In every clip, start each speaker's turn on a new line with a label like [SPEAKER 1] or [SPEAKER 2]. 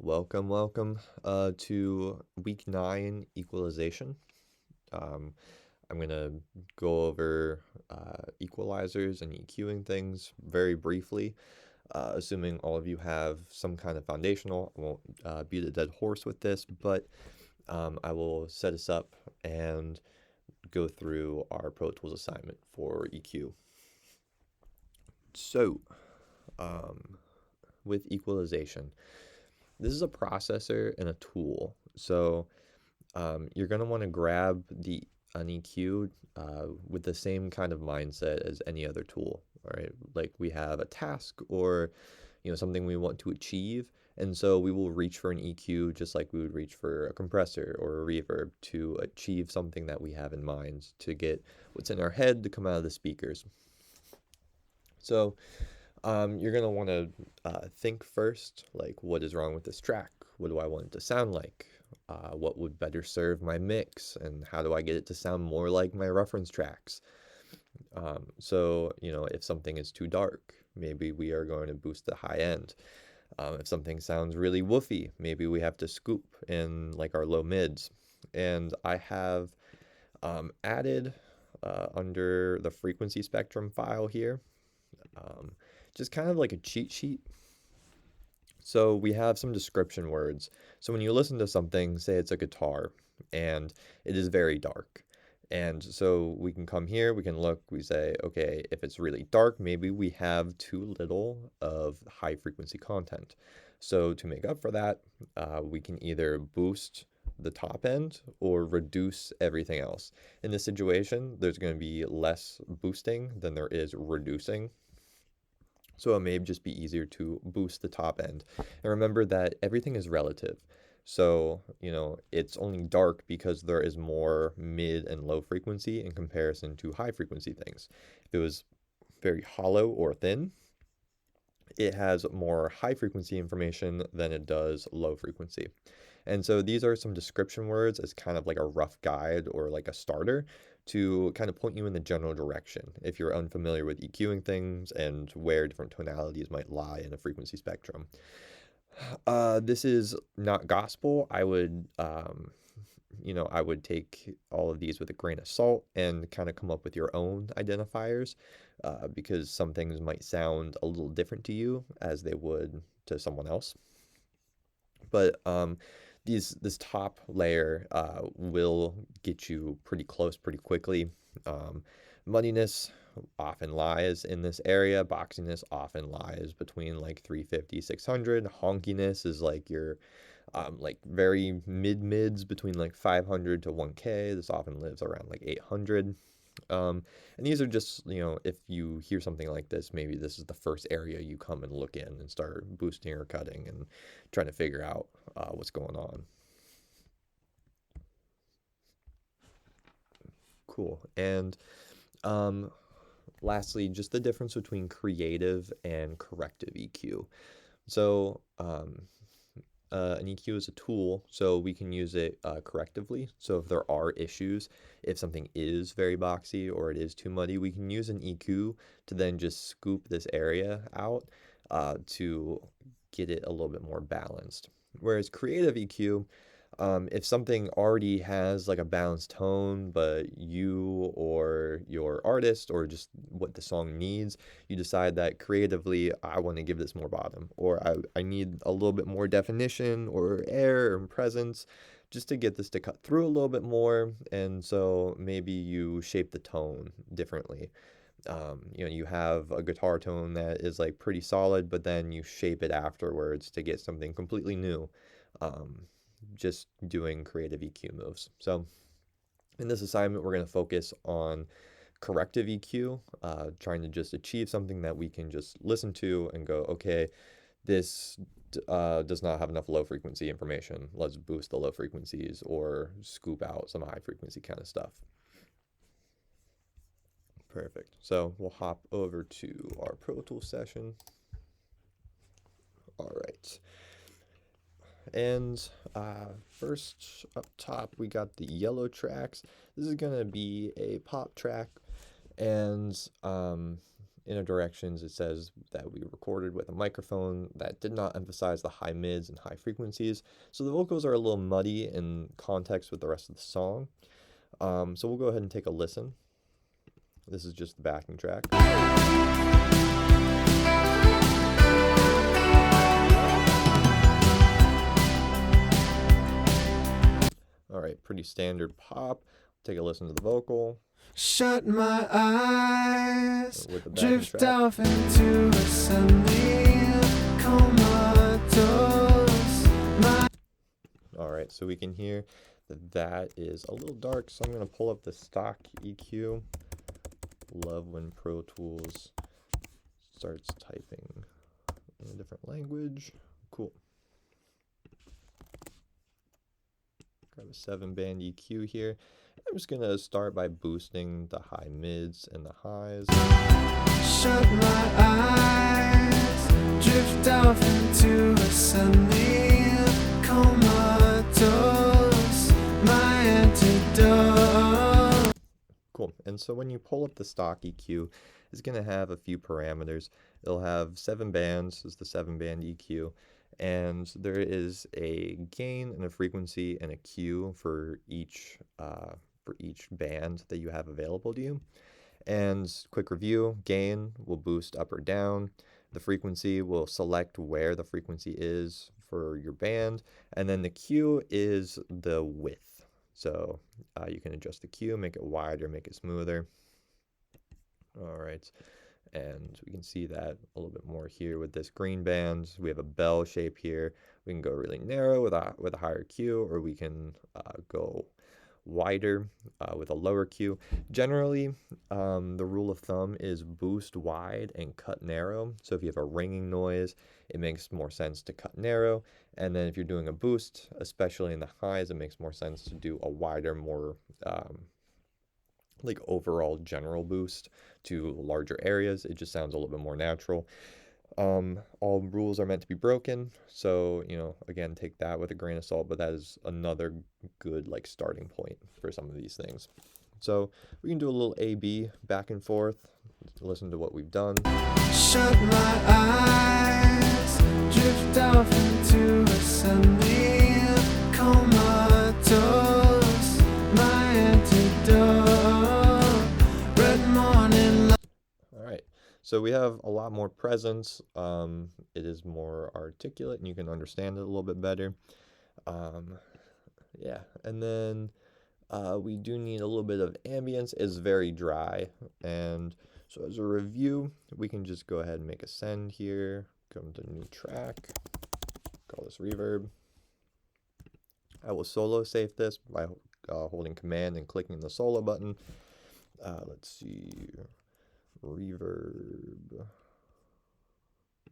[SPEAKER 1] Welcome to week 9 equalization. Um, I'm gonna go over equalizers and EQing things very briefly, assuming all of you have some kind of foundational. I won't beat a dead horse with this, but I will set us up and go through our Pro Tools assignment for EQ. So, um, with equalization, this is a processor and a tool. So you're going to want to grab an EQ with the same kind of mindset as any other tool. All right, like we have a task or something we want to achieve, and so we will reach for an EQ just like we would reach for a compressor or a reverb to achieve something that we have in mind to get what's in our head to come out of the speakers. So you're going to want to think first, like, what is wrong with this track? What do I want it to sound like? What would better serve my mix? And how do I get it to sound more like my reference tracks? If something is too dark, maybe we are going to boost the high end. If something sounds really woofy, maybe we have to scoop in like our low mids. And I have added under the frequency spectrum file here, just kind of like a cheat sheet. So we have some description words. So when you listen to something, say it's a guitar, and it is very dark. And so we can come here, we can look, we say, okay, if it's really dark, maybe we have too little of high frequency content. So to make up for that, we can either boost the top end or reduce everything else. In this situation, there's going to be less boosting than there is reducing. So it may just be easier to boost the top end. And remember that everything is relative. So, it's only dark because there is more mid and low frequency in comparison to high frequency things. If it was very hollow or thin, it has more high frequency information than it does low frequency. And so these are some description words as kind of like a rough guide or like a starter to kind of point you in the general direction if you're unfamiliar with EQing things and where different tonalities might lie in a frequency spectrum. This is not gospel. I would take all of these with a grain of salt and kind of come up with your own identifiers, because some things might sound a little different to you as they would to someone else. But this top layer will get you pretty close pretty quickly. Muddiness often lies in this area. Boxiness often lies between like 350, 600. Honkiness is like your like very mids between like 500 to 1K. This often lives around like 800. And these are just, if you hear something like this, maybe this is the first area you come and look in and start boosting or cutting and trying to figure out what's going on. Cool. And lastly, just the difference between creative and corrective EQ. So an EQ is a tool, so we can use it correctively. So if there are issues, if something is very boxy or it is too muddy, we can use an EQ to then just scoop this area out to get it a little bit more balanced. Whereas creative EQ, if something already has like a balanced tone, but you or your artist or just what the song needs, you decide that creatively, I want to give this more bottom, or I need a little bit more definition or air and presence just to get this to cut through a little bit more. And so maybe you shape the tone differently. You have a guitar tone that is like pretty solid, but then you shape it afterwards to get something completely new. Just doing creative EQ moves. So in this assignment, we're going to focus on corrective EQ, trying to just achieve something that we can just listen to and go, okay, this does not have enough low frequency information. Let's boost the low frequencies or scoop out some high frequency kind of stuff. Perfect. So we'll hop over to our Pro Tools session. All right. And first up top, we got the yellow tracks. This is going to be a pop track. And inner directions, it says that we recorded with a microphone that did not emphasize the high mids and high frequencies, so the vocals are a little muddy in context with the rest of the song. So we'll go ahead and take a listen. This is just the backing track. All right, pretty standard pop. Take a listen to the vocal.
[SPEAKER 2] Shut my eyes,
[SPEAKER 1] With the backing
[SPEAKER 2] drift
[SPEAKER 1] track.
[SPEAKER 2] off into a semi-comatose.
[SPEAKER 1] All right, so we can hear that that is a little dark, so I'm going to pull up the stock EQ. Love when Pro Tools starts typing in a different language. Cool. Grab a 7-band EQ here. I'm just going to start by boosting the high mids and the highs.
[SPEAKER 2] Shut my eyes, drift off into a semi-comatose. My antidote.
[SPEAKER 1] Cool. And so when you pull up the stock EQ, it's going to have a few parameters. It'll have 7 bands, is the 7-band EQ, and there is a gain and a frequency and a Q for each band that you have available to you. And quick review: gain will boost up or down. The frequency will select where the frequency is for your band, and then the Q is the width. So you can adjust the Q, make it wider, make it smoother. All right, and we can see that a little bit more here with this green band. We have a bell shape here. We can go really narrow with a higher Q, or we can go wider with a lower Q. Generally, the rule of thumb is boost wide and cut narrow. So if you have a ringing noise, it makes more sense to cut narrow. And then if you're doing a boost, especially in the highs, it makes more sense to do a wider, more like overall general boost to larger areas. It just sounds a little bit more natural. All rules are meant to be broken, so again, take that with a grain of salt, but that is another good starting point for some of these things. So we can do a little A/B back and forth, listen to what we've done.
[SPEAKER 2] Shut my eyes, drift off into a semi-comatose. My antidote, red morning light.
[SPEAKER 1] All right, so we have a lot more presence. It is more articulate, and you can understand it a little bit better. Yeah, and then we do need a little bit of ambience. It's very dry, and so as a review, we can just go ahead and make a send here. Come to new track, call this reverb. I will solo save this by holding command and clicking the solo button. Let's see, reverb.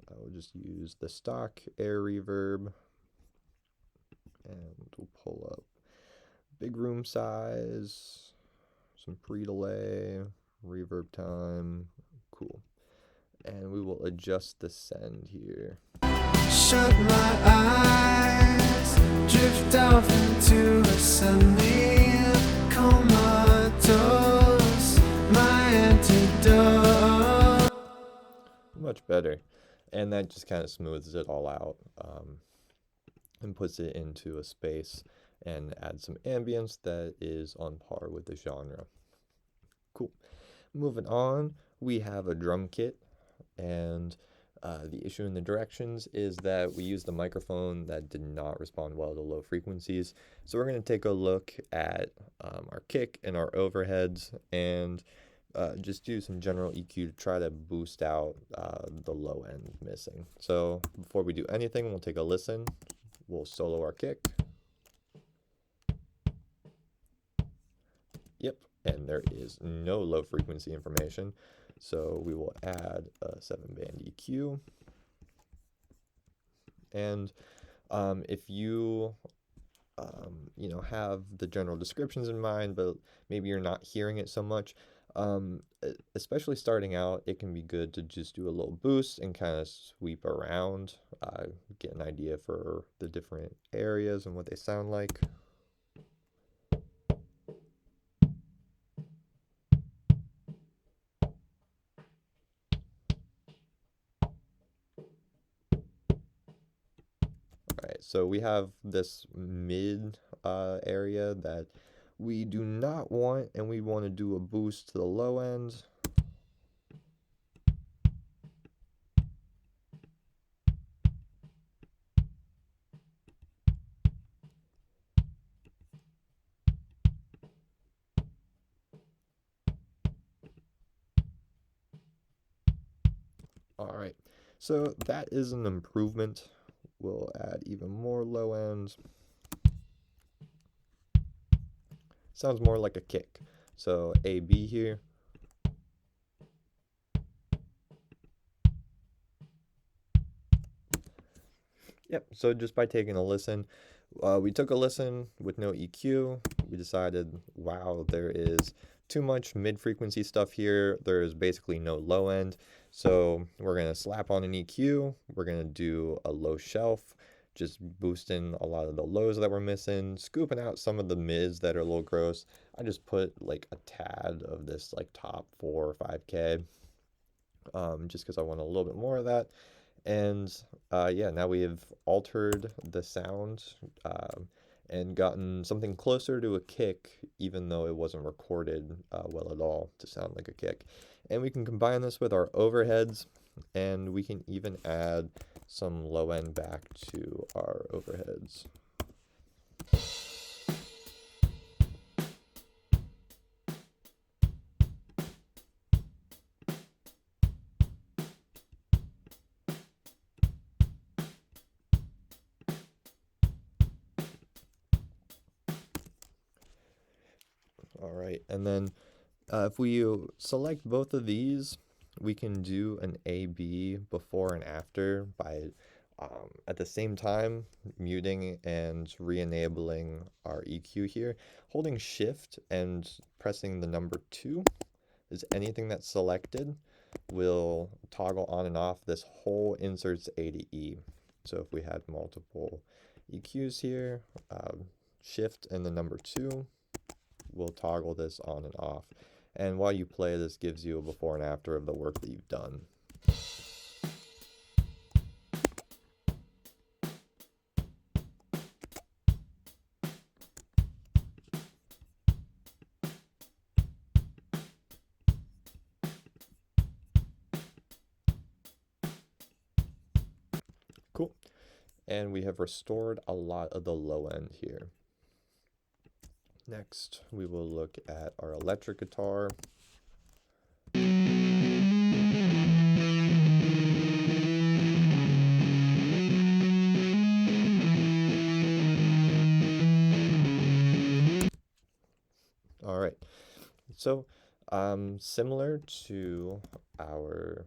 [SPEAKER 1] I will just use the stock air reverb, and we'll pull up big room size, some pre-delay, reverb time. Cool. And we will adjust the send here.
[SPEAKER 2] Shut my eyes, drift off into a semi-comatose. My antidote.
[SPEAKER 1] Much better. And that just kind of smooths it all out and puts it into a space and adds some ambience that is on par with the genre. Cool. Moving on, we have a drum kit, and the issue in the directions is that we used the microphone that did not respond well to low frequencies. So we're going to take a look at our kick and our overheads and just do some general EQ to try to boost out the low end missing. So before we do anything, we'll take a listen. We'll solo our kick. Yep, and there is no low frequency information. So we will add a 7-band EQ. And if you have the general descriptions in mind, but maybe you're not hearing it so much, especially starting out, it can be good to just do a little boost and kind of sweep around, get an idea for the different areas and what they sound like. right, so we have this mid area that we do not want, and we want to do a boost to the low end. All right, so that is an improvement. We'll add even more low end. Sounds more like a kick. So AB here. Yep, so just by taking a listen, we took a listen with no EQ. We decided, wow, there is too much mid-frequency stuff here. There's basically no low end. So we're going to slap on an EQ. We're going to do a low shelf, just boosting a lot of the lows that we're missing, scooping out some of the mids that are a little gross. I just put like a tad of this like top 4 or 5K, just because I want a little bit more of that. And yeah, now we have altered the sound and gotten something closer to a kick, even though it wasn't recorded well at all to sound like a kick. And we can combine this with our overheads, and we can even add some low end back to our overheads. All right, and then if we select both of these, we can do an A/B before and after by at the same time muting and re-enabling our EQ here. Holding shift and pressing the number 2 is anything that's selected will toggle on and off this whole inserts A to E. So if we had multiple EQs here, shift and the number 2 will toggle this on and off. And while you play, this gives you a before and after of the work that you've done. Cool. And we have restored a lot of the low end here. Next, we will look at our electric guitar. All right, so similar to our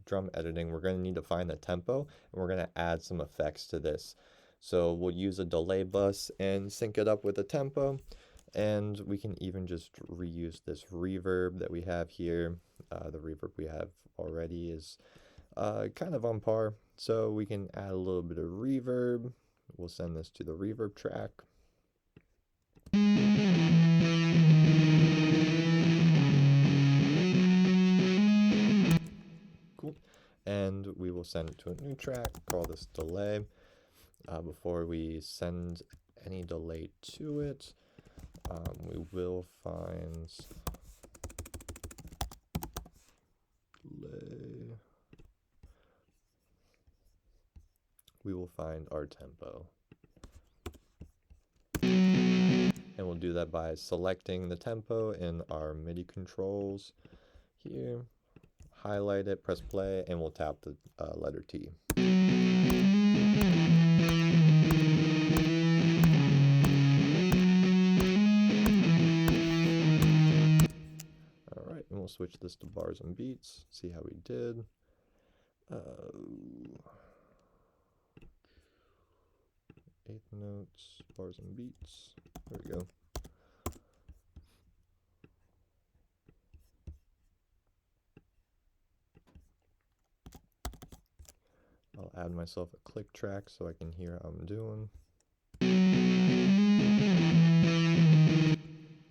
[SPEAKER 1] drum editing, we're going to need to find the tempo, and we're going to add some effects to this. So we'll use a delay bus and sync it up with the tempo, and we can even just reuse this reverb that we have here. The reverb we have already is kind of on par, so we can add a little bit of reverb. We'll send this to the reverb track. Cool. And we will send it to a new track, call this delay. Before we send any delay to it, we will find delay. We will find our tempo. And we'll do that by selecting the tempo in our MIDI controls here, highlight it, press play, and we'll tap the letter T. Alright, and we'll switch this to bars and beats, see how we did. Eighth notes, bars and beats. There we go. I'll add myself a click track so I can hear how I'm doing.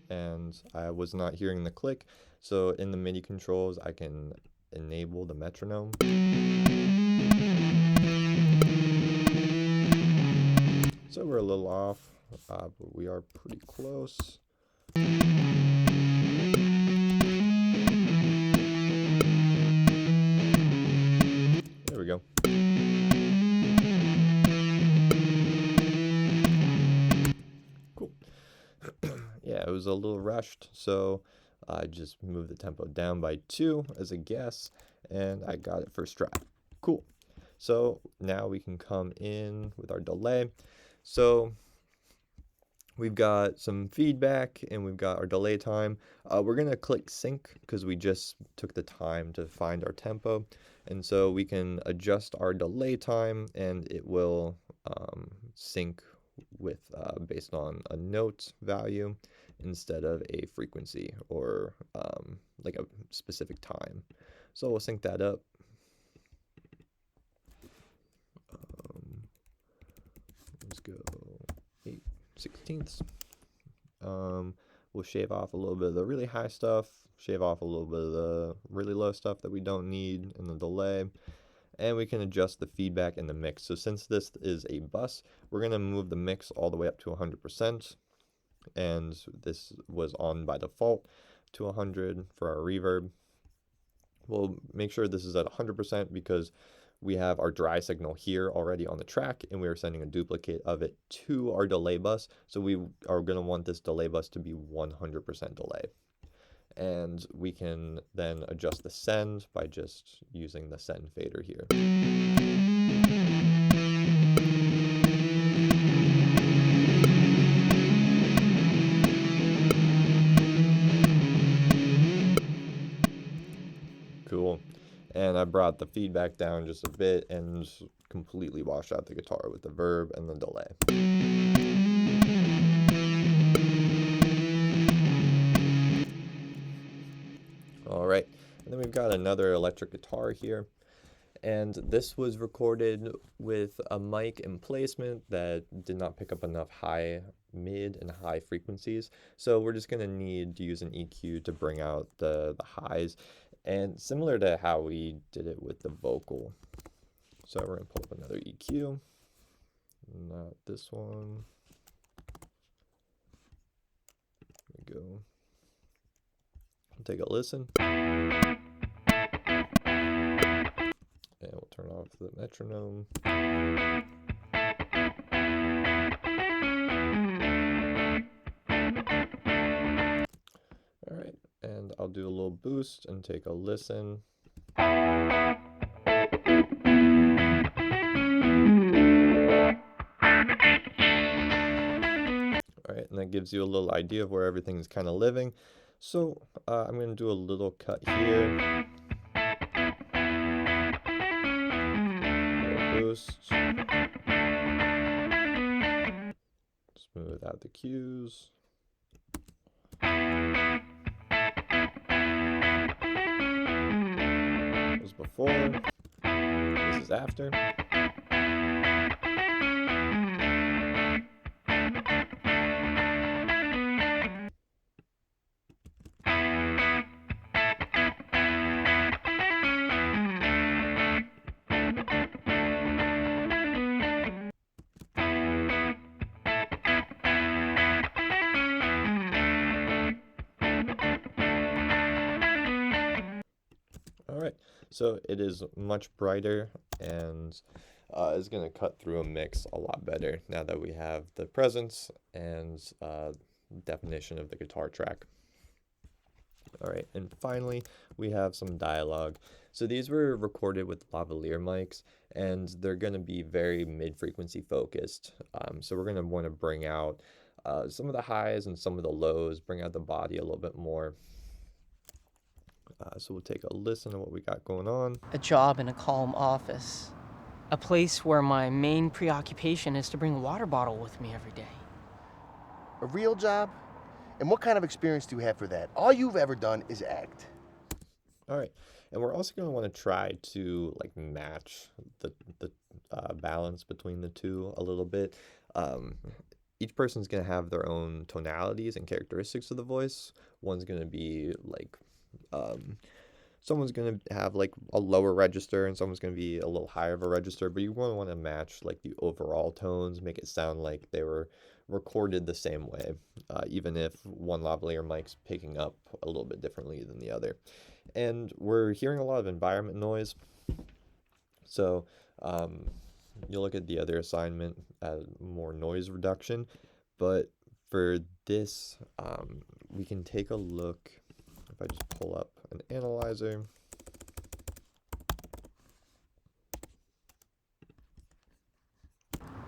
[SPEAKER 1] And I was not hearing the click, so in the MIDI controls I can enable the metronome. we're a little off, but we are pretty close. There we go. Cool. Yeah, it was a little rushed, so I just moved the tempo down by 2 as a guess, and I got it first try. Cool. So now we can come in with our delay. So we've got some feedback and we've got our delay time. We're going to click sync because we just took the time to find our tempo. And so we can adjust our delay time and it will sync with based on a note value instead of a frequency or like a specific time. So we'll sync that up. Let's go 8/16. We'll shave off a little bit of the really high stuff, shave off a little bit of the really low stuff that we don't need in the delay, and we can adjust the feedback in the mix. So since this is a bus, we're going to move the mix all the way up to 100%, and this was on by default to 100 for our reverb. We'll make sure this is at 100% because we have our dry signal here already on the track and we are sending a duplicate of it to our delay bus. So we are going to want this delay bus to be 100% delay. And we can then adjust the send by just using the send fader here. Cool. And I brought the feedback down just a bit and completely washed out the guitar with the verb and the delay. All right, and then we've got another electric guitar here. And this was recorded with a mic emplacement that did not pick up enough high, mid, and high frequencies. So we're just gonna need to use an EQ to bring out the highs. And similar to how we did it with the vocal. So we're gonna pull up another EQ, not this one. There we go. Take a listen. And we'll turn off the metronome. All right, and I'll do a little boost and take a listen. All right, and that gives you a little idea of where everything's kind of living. So I'm going to do a little cut here. Boost. Smooth out the cues. This was before. This is after. Alright, so it is much brighter and is going to cut through a mix a lot better now that we have the presence and definition of the guitar track. Alright, and finally we have some dialogue. So these were recorded with lavalier mics and they're going to be very mid-frequency focused. So we're going to want to bring out some of the highs and some of the lows, bring out the body a little bit more. So we'll take a listen to what we got going on.
[SPEAKER 3] A job in a calm office. A place where my main preoccupation is to bring a water bottle with me every day.
[SPEAKER 4] A real job? And what kind of experience do you have for that? All you've ever done is act.
[SPEAKER 1] All right, and we're also going to want to try to like match the balance between the two a little bit. Each person's going to have their own tonalities and characteristics of the voice. One's going to be like someone's going to have like a lower register and someone's going to be a little higher of a register, but you want to match like the overall tones, make it sound like they were recorded the same way, even if one lavalier mic's picking up a little bit differently than the other. And we're hearing a lot of environment noise. So you'll look at the other assignment, more noise reduction, but for this, we can take a look. If I just pull up an analyzer,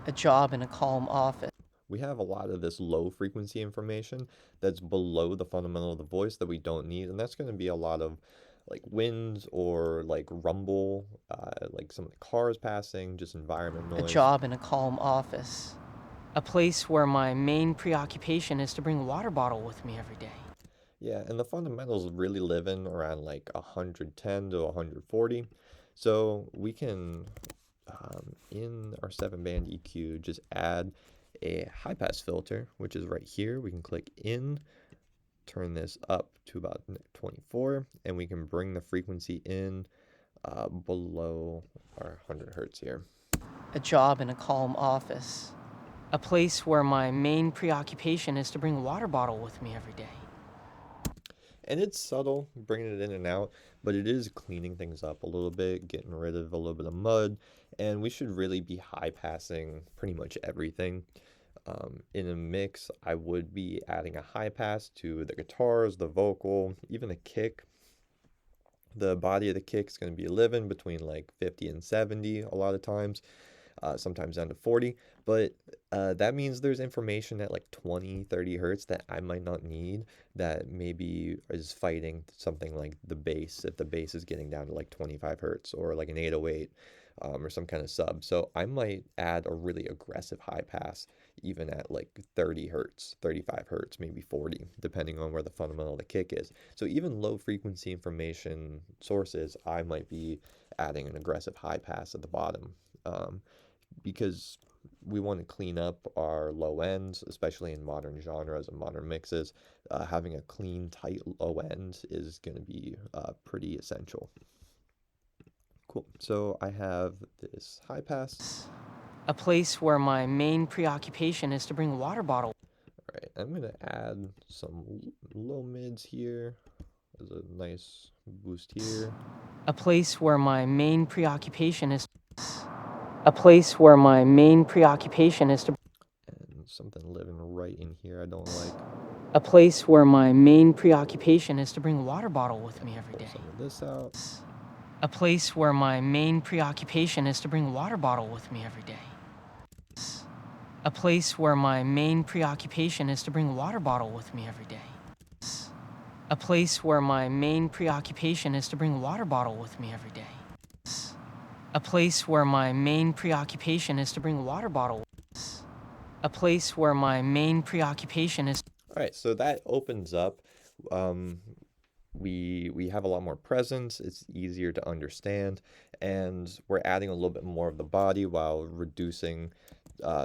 [SPEAKER 3] A job in a calm office.
[SPEAKER 1] we have a lot of this low frequency information that's below the fundamental of the voice that we don't need, and that's going to be a lot of like winds or like rumble, like some of the cars passing, just environment
[SPEAKER 3] A
[SPEAKER 1] noise.
[SPEAKER 3] job in a calm office. A place where my main preoccupation is to bring a water bottle with me every day.
[SPEAKER 1] Yeah, and the fundamentals really live in around like 110 to 140. So we can, in our 7-band EQ, just add a high pass filter, which is right here. We can click in, turn this up to about 24, and we can bring the frequency in below our 100 hertz here.
[SPEAKER 3] A job in a calm office. A place where my main preoccupation is to bring a water bottle with me every day.
[SPEAKER 1] And it's subtle, bringing it in and out, but it is cleaning things up a little bit, getting rid of a little bit of mud, and we should really be high passing pretty much everything. In a mix, I would be adding a high pass to the guitars, the vocal, even the kick. The body of the kick is going to be living between like 50 and 70 a lot of times, sometimes down to 40. But that means there's information at like 20, 30 hertz that I might not need, that maybe is fighting something like the bass, if the bass is getting down to like 25 hertz or like an 808 or some kind of sub. So I might add a really aggressive high pass even at like 30 hertz, 35 hertz, maybe 40, depending on where the fundamental of the kick is. So even low frequency information sources, I might be adding an aggressive high pass at the bottom, because we want to clean up our low ends, especially in modern genres and modern mixes. Having a clean, tight low end is going to be pretty essential. Cool. So I have this high pass.
[SPEAKER 3] A place where my main preoccupation is to bring a water bottle.
[SPEAKER 1] All right, I'm going to add some low mids here. There's a nice boost here.
[SPEAKER 3] A place where my main preoccupation is. A place where my main preoccupation is to.
[SPEAKER 1] And something living right in here I don't like.
[SPEAKER 3] A place where my main preoccupation is to bring a water bottle with me every
[SPEAKER 1] Pull
[SPEAKER 3] day.
[SPEAKER 1] some of this out.
[SPEAKER 3] A place where my main preoccupation is to bring a water bottle with me every day. A place where my main preoccupation is to bring a water bottle with me every day. A place where my main preoccupation is to bring a water bottle with me every day. A place where my main preoccupation is to bring a water bottle. A place where my main preoccupation is.
[SPEAKER 1] All right, so that opens up. We have a lot more presence. It's easier to understand, and we're adding a little bit more of the body while reducing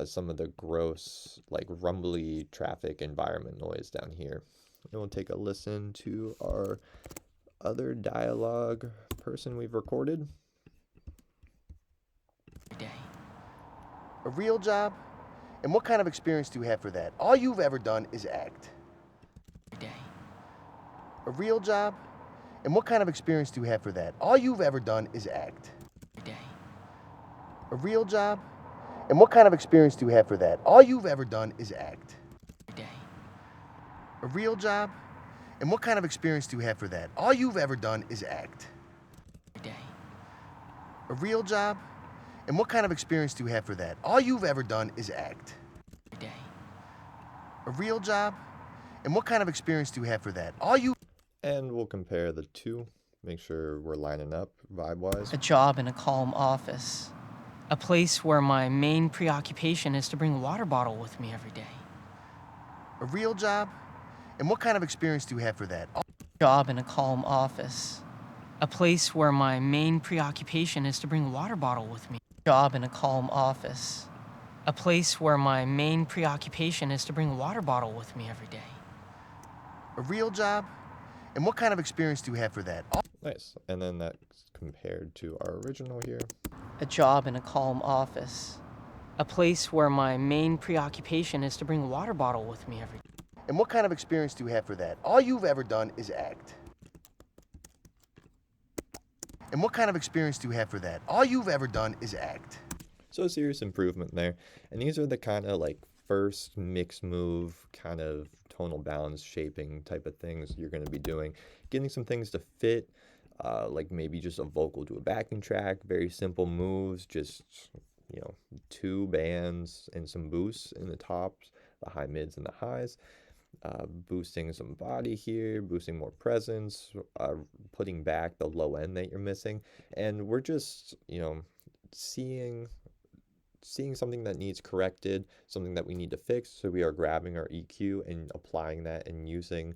[SPEAKER 1] some of the gross, like rumbly traffic environment noise down here. And we'll take a listen to our other dialogue person we've recorded.
[SPEAKER 4] A real job? And what kind of experience do you have for that? All you've ever done is act. A real job? And what kind of experience do you have for that? All you've ever done is act. A real job? And what kind of experience do you have for that? All you've ever done is act. A real job? And what kind of experience do you have for that? All you've ever done is act. A real job? And what kind of experience do you have for that? All you've ever done is act. A real job? And what kind of experience do you have for that? All you.
[SPEAKER 1] And we'll compare the two, make sure we're lining up vibe-wise.
[SPEAKER 3] A job in a calm office. A place where my main preoccupation is to bring a water bottle with me every day.
[SPEAKER 4] A real job? And what kind of experience do you have for that?
[SPEAKER 3] Job in a calm office. A place where my main preoccupation is to bring a water bottle with me. Job in a calm office. A place where my main preoccupation is to bring a water bottle with me every day.
[SPEAKER 4] A real job? And what kind of experience do you have for that?
[SPEAKER 1] Nice. And then that's compared to our original here.
[SPEAKER 3] A job in a calm office. A place where my main preoccupation is to bring a water bottle with me every day.
[SPEAKER 4] And what kind of experience do you have for that? All you've ever done is act. And what kind of experience do you have for that? All you've ever done is act.
[SPEAKER 1] So a serious improvement there. And these are the kind of like first mix move, kind of tonal balance shaping type of things you're going to be doing. Getting some things to fit, like maybe just a vocal to a backing track, very simple moves, just, you know, 2 bands and some boosts in the tops, the high mids and the highs. Boosting some body here, boosting more presence, putting back the low end that you're missing. And we're just, you know, seeing something that needs corrected, something that we need to fix. So we are grabbing our EQ and applying that and using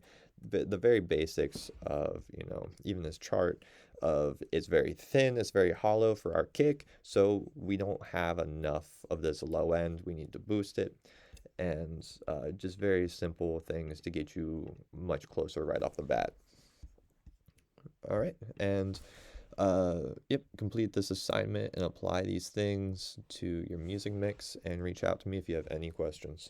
[SPEAKER 1] the very basics of, you know, even this chart of it's very thin, it's very hollow for our kick. So we don't have enough of this low end. We need to boost it. And just very simple things to get you much closer right off the bat. All right, and yep, complete this assignment and apply these things to your music mix and reach out to me if you have any questions.